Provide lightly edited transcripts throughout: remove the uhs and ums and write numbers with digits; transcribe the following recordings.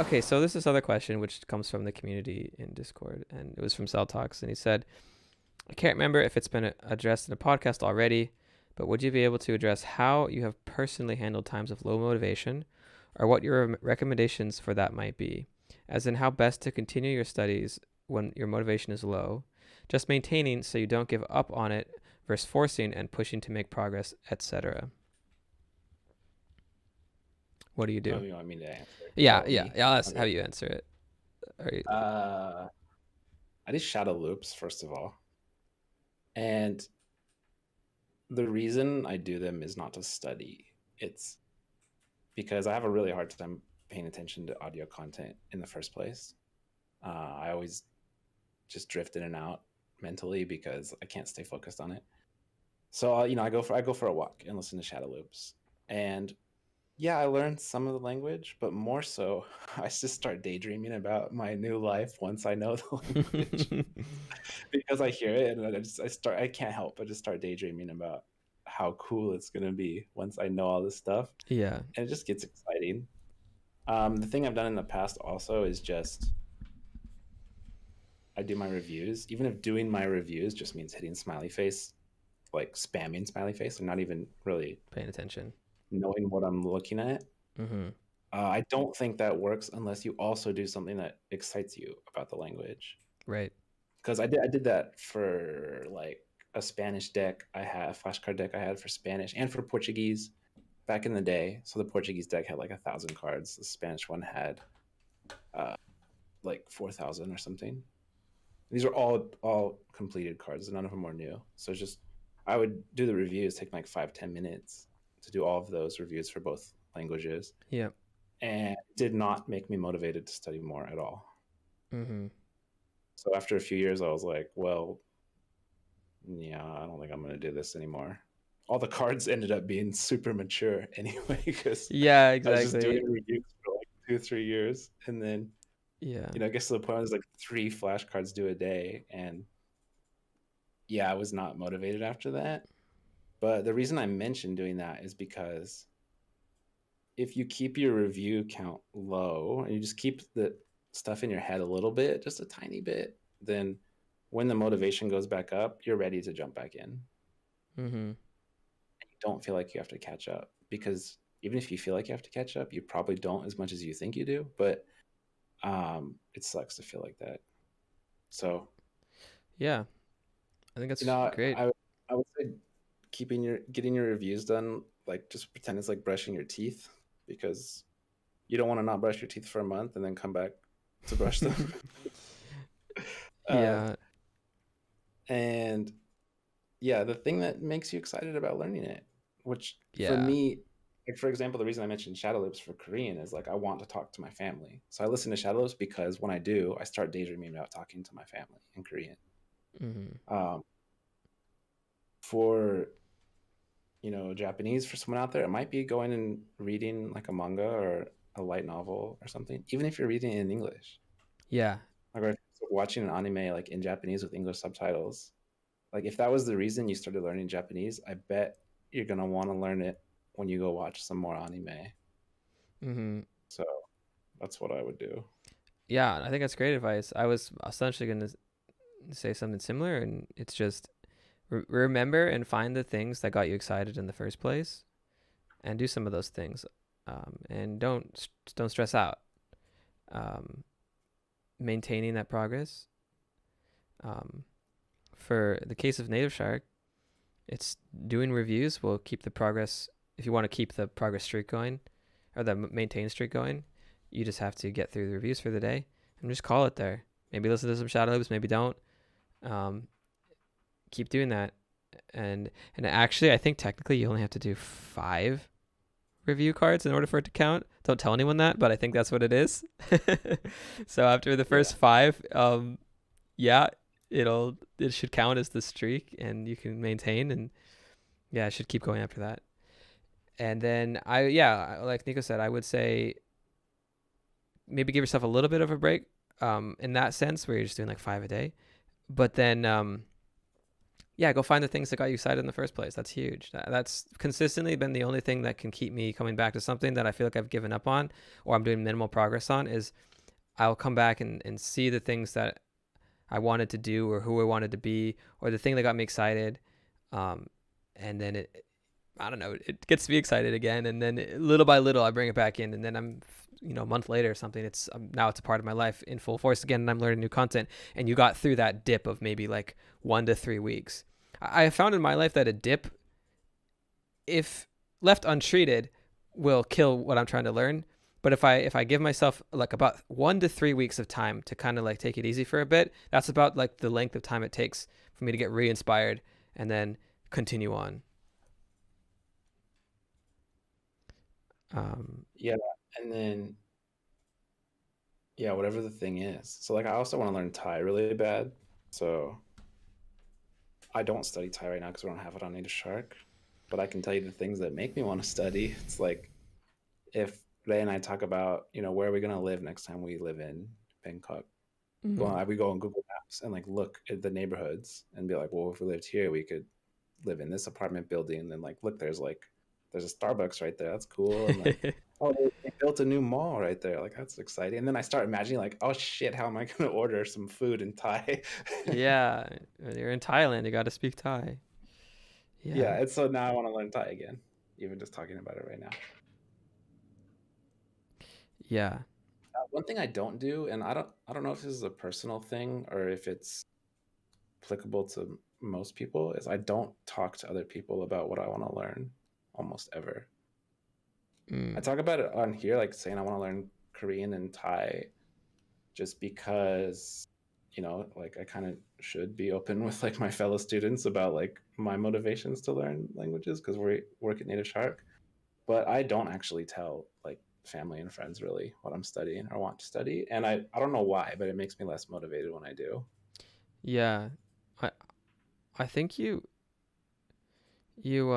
Okay, so this is another question which comes from the community in Discord, and it was from Cell Talks, and he said, I can't remember if it's been addressed in a podcast already, but would you be able to address how you have personally handled times of low motivation, or what your recommendations for that might be? As in, how best to continue your studies when your motivation is low, just maintaining so you don't give up on it versus forcing and pushing to make progress, etc. What do you Oh, do? you want me to answer? Yeah, Oh, yeah, me. yeah. Let's Okay. have you answer it. All right. Uh, I did shadow loops first of all, and the reason I do them is not to study. It's because I have a really hard time paying attention to audio content in the first place. I always just drift in and out mentally because I can't stay focused on it. So I go for a walk and listen to shadow loops, and yeah, I learned some of the language, but more so, I just start daydreaming about my new life once I know the language because I hear it and I can't help but just start daydreaming about how cool it's gonna be once I know all this stuff, Yeah. and it just gets exciting. The thing I've done in the past also is just I do my reviews, even if doing my reviews just means hitting smiley face, like spamming smiley face, and not even really Paying attention. knowing what I'm looking at. Mm-hmm. I don't think that works unless you also do something that excites you about the language. Right. Because I did that for like a Spanish deck I had, a flashcard deck I had for Spanish and for Portuguese back in the day. So the Portuguese deck had like 1,000 cards. The Spanish one had uh, like 4,000 or something. These are all completed cards. None of them are new. So it's just I would do the reviews, take like 5-10 minutes to do all of those reviews for both languages, Yeah. and it did not make me motivated to study more at all. Mm-hmm. So after a few years, I was like, well, yeah, I don't think I'm going to do this anymore. All the cards ended up being super mature anyway, because Yeah, I was just doing exactly. reviews for like 2, 3 years. And then, Yeah. I guess to the point I was like 3 flashcards due a day. And yeah, I was not motivated after that. But the reason I mentioned doing that is because if you keep your review count low and you just keep the stuff in your head a little bit, just a tiny bit, then when the motivation goes back up, you're ready to jump back in. Mm-hmm. You don't feel like you have to catch up because even if you feel like you have to catch up, you probably don't as much as you think you do. But it sucks to feel like that. So Yeah. I think you that's know, great. I would say getting your reviews done, like just pretend it's like brushing your teeth because you don't want to not brush your teeth for a month and then come back to brush them. uh, Yeah. and yeah, the thing that makes you excited about learning it, which for Yeah. me, like for example, the reason I mentioned Shadow Lips for Korean is like I want to talk to my family. So I listen to Shadow Lips because when I do, I start daydreaming about talking to my family in Korean. Mm-hmm. Um, for Japanese, for someone out there, it might be going and reading like a manga or a light novel or something, even if you're reading it in English. Yeah. Like or watching an anime like in Japanese with English subtitles. Like if that was the reason you started learning Japanese, I bet you're gonna want to learn it when you go watch some more anime. Mm-hmm. So that's what I would do. Yeah. I think that's great advice. I was essentially going to say something similar, and it's just remember and find the things that got you excited in the first place, and do some of those things, and don't stress out. Um, Maintaining that progress. Um, for the case of NativShark, it's doing reviews will keep the progress. If you want to keep the progress streak going, or the maintain streak going, you just have to get through the reviews for the day and just call it there. Maybe listen to some shadow loops, maybe don't. Um, Keep doing that, and actually, I think technically you only have to do 5 review cards in order for it to count. Don't tell anyone that, but I think that's what it is. So after the Yeah. first 5, yeah, it should count as the streak, and you can maintain, and yeah, I should keep going after that. And then like Nico said, I would say maybe give yourself a little bit of a break, in that sense where you're just doing like 5 a day. But then yeah, go find the things that got you excited in the first place. That's huge. That's consistently been the only thing that can keep me coming back to something that I feel like I've given up on or I'm doing minimal progress on is I'll come back and see the things that I wanted to do or who I wanted to be or the thing that got me excited. Um, and then I don't know, it gets me excited again. And then little by little, I bring it back in. And then a month later or something, now it's a part of my life in full force again. And I'm learning new content. And you got through that dip of maybe like 1 to 3 weeks. I found in my life that a dip, if left untreated, will kill what I'm trying to learn. But if I give myself like about 1 to 3 weeks of time to kind of like take it easy for a bit, that's about like the length of time it takes for me to get re-inspired and then continue on. Um, Yeah, and then yeah, whatever the thing is. So like I also want to learn Thai really bad. So I don't study Thai right now because we don't have it on NativShark. But I can tell you the things that make me want to study. It's like if Ray and I talk about, where are we gonna live next time we live in Bangkok? mm. We go on Google Maps and like look at the neighborhoods and be like, well, if we lived here, we could live in this apartment building. And then like, look, there's a Starbucks right there. That's cool. And like, oh, they built a new mall right there. Like that's exciting. And then I start imagining like, oh shit, how am I gonna order some food in Thai? Yeah, when you're in Thailand, you got to speak Thai. Yeah, Yeah. and so now I want to learn Thai again, even just talking about it right now. Yeah. One thing I don't do, and I don't know if this is a personal thing or if it's applicable to most people, is I don't talk to other people about what I want to learn almost ever. I Mm. talk about it on here, like saying I want to learn Korean and Thai, just because, like I kind of should be open with like my fellow students about like my motivations to learn languages because we work at NativShark. But I don't actually tell like family and friends really what I'm studying or want to study. And I don't know why, but it makes me less motivated when I do. Yeah. I I think you you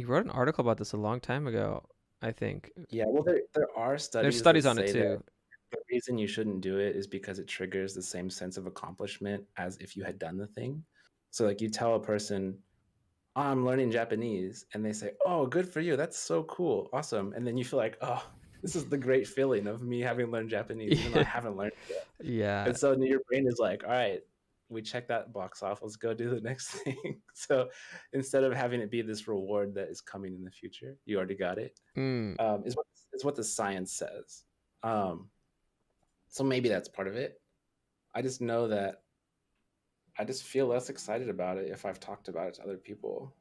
wrote an article about this a long time ago. I think Yeah, well, there are there's studies that studies on it say that too. the reason you shouldn't do it is because it triggers the same sense of accomplishment as if you had done the thing. So, like, you tell a person, "Oh, I'm learning Japanese," and they say, "Oh, good for you. That's so cool. Awesome." And then you feel like, "Oh, this is the great feeling of me having learned Japanese, even though I haven't learned it yet." Yeah. And so then your brain is like, all right, we check that box off. Let's go do the next thing. So instead of having it be this reward that is coming in the future, you already got it. Mm. Is what the science says. Um, so maybe that's part of it. I just know that I just feel less excited about it if I've talked about it to other people.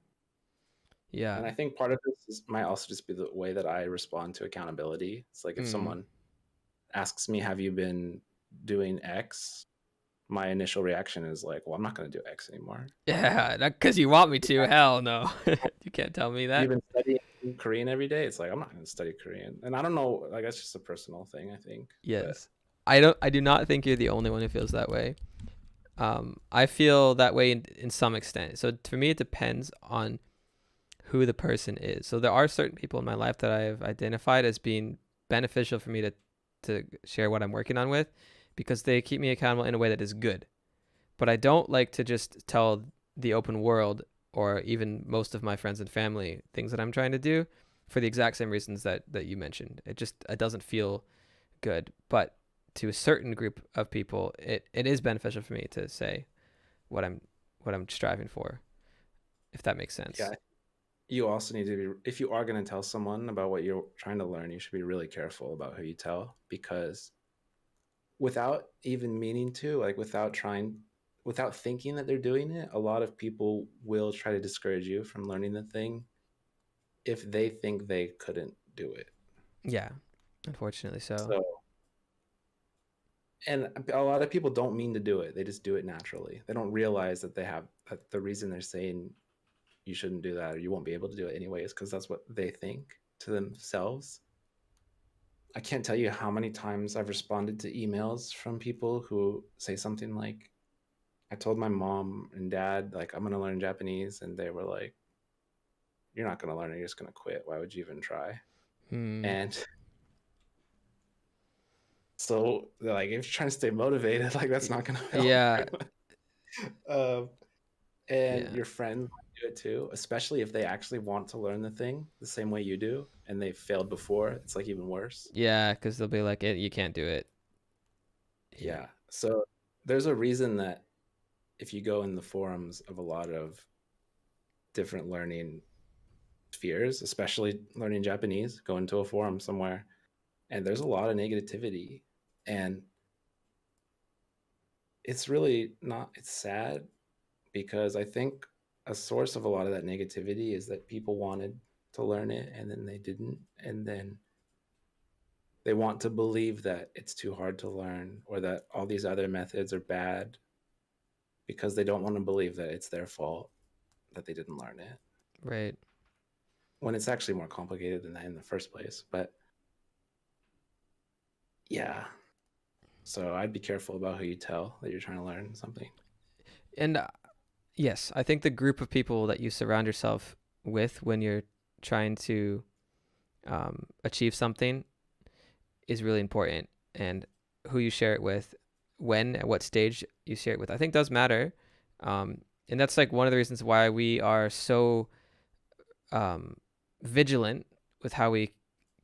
Yeah. And I think part of might also just be the way that I respond to accountability. It's like if Mm. someone asks me, "Have you been doing X?" My initial reaction is like, "Well, I'm not going to do X anymore." Yeah, because you want me to. Hell no. You can't tell me You've that. been studying Korean every day. It's like I'm not going to study Korean, and I don't know. Like that's just a personal thing, I think. But Yes. I do not think you're the only one who feels that way. I feel that way in some extent. So for me, it depends on who the person is. So there are certain people in my life that I've identified as being beneficial for me to share what I'm working on with because they keep me accountable in a way that is good. But I don't like to just tell the open world or even most of my friends and family things that I'm trying to do for the exact same reasons that you mentioned. It doesn't feel good. But to a certain group of people, it is beneficial for me to say what I'm striving for, if that makes yeah, sense. you also need to be if you are going to tell someone about what you're trying to learn, you should be really careful about who you tell because without even meaning to, like without thinking that they're doing it, a lot of people will try to discourage you from learning the thing if they think they couldn't do it. Yeah, unfortunately so. So and a lot of people don't mean to do it. They just do it naturally. They don't realize that the reason they're saying you shouldn't do that or you won't be able to do it anyway is because that's what they think to themselves. I can't tell you how many times I've responded to emails from people who say something like, I told my mom and dad, like, I'm going to learn Japanese. And they were like, you're not going to learn it. You're just going to quit. Why would you even try? Hmm. And so they're like, if you're trying to stay motivated, like, that's not going to help Yeah. very much. and Yeah. your friends do it too, especially if they actually want to learn the thing the same way you do and they failed before. It's like even worse. Yeah, because they'll be like, you can't do it. Yeah. Yeah. So there's a reason that if you go in the forums of a lot of different learning spheres, especially learning Japanese, go into a forum somewhere, and there's a lot of negativity. And it's really not, it's sad because I think a source of a lot of that negativity is that people wanted to learn it and then they didn't. And then they want to believe that it's too hard to learn or that all these other methods are bad because they don't want to believe that it's their fault that they didn't learn it Right. when it's actually more complicated than that in the first place. But yeah, so I'd be careful about who you tell that you're trying to learn something. And yes, I think the group of people that you surround yourself with when you're trying to achieve something is really important, and who you share it with, when, at what stage you share it with, I think does matter. And that's like one of the reasons why we are so um, vigilant with how we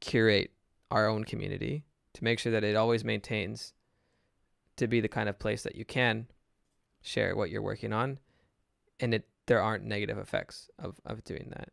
curate our own community to make sure that it always maintains to be the kind of place that you can share what you're working on, and there aren't negative effects of doing that.